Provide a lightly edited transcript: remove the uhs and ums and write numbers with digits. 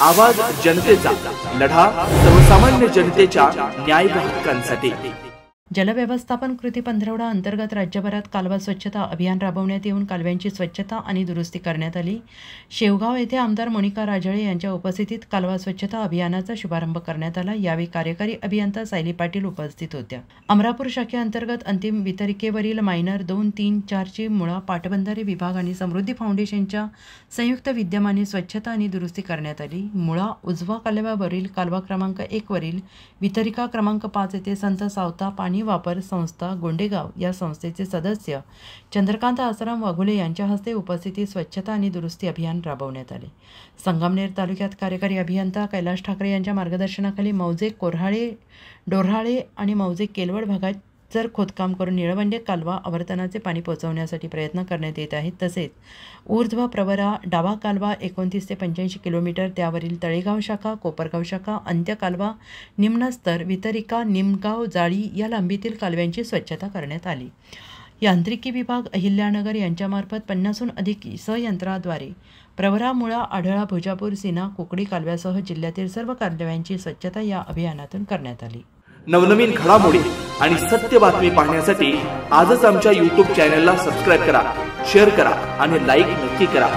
आवाज जनतेचा, लढा सर्वसामान्य जनतेच्या न्याय व हक्कांसाठी। जलव्यवस्थापन कृती पंधरवडा अंतर्गत राज्यभरात कालवा स्वच्छता अभियान राबवण्यात येऊन कालव्यांची स्वच्छता आणि दुरुस्ती करण्यात आली। शेवगाव येथे आमदार मोनिका राजळे यांच्या उपस्थितीत कालवा स्वच्छता अभियानाचा शुभारंभ करण्यात आला। यावेळी कार्यकारी अभियंता सायली पाटील उपस्थित होत्या। अमरापूर शाखेअंतर्गत अंतिम वितरिकेवरील मायनर 2, 3, 4 ची मुळा पाटबंधारे विभाग आणि समृद्धी फाउंडेशनच्या संयुक्त विद्यमाने स्वच्छता आणि दुरुस्ती करण्यात आली। मुळा उजवा कालव्यावरील कालवा क्रमांक 1 वरील वितरिका क्रमांक 5 येथे संत सावता पाणी वापर संस्था गोंडेगाव या संस्थेचे सदस्य चंद्रकांत आसाराम वाघुले यांच्या हस्ते उपस्थितीत स्वच्छता आणि दुरुस्ती अभियान राबवण्यात आले। संगमनेर तालुक्यात कार्यकारी अभियंता कैलाश ठाकरे यांच्या मार्गदर्शनाखाली मौजे कोऱ्हाळे डोऱ्हाळे आणि मौजे केलवड भागात जर खोदकाम करून निळवंडे कालवा आवर्तनाचे पाणी पोहोचवण्यासाठी प्रयत्न करण्यात येत आहेत। तसेच ऊर्ध्व प्रवरा डावा कालवा 29 ते 85 किलोमीटर, त्यावरील तळेगाव शाखा, कोपरगाव शाखा, अंत्य कालवा, निम्न स्तर, वितरिका, निमगाव, जाळी या लांबीतील कालव्यांची स्वच्छता करण्यात आली। यांत्रिकी विभाग अहिल्यानगर यांच्यामार्फत 50हून अधिक संयंत्राद्वारे प्रवरा, मुळा, आढळा, भुजापूर, सीना, कुकडी कालव्यासह जिल्ह्यातील सर्व कालव्यांची स्वच्छता या अभियानातून करण्यात आली। नवनवीन घडामोडी आणि सत्य बातमी पाहण्यासाठी आजच आमच्या YouTube चॅनलला सबस्क्राइब करा, शेअर करा आणि लाईक नक्की करा।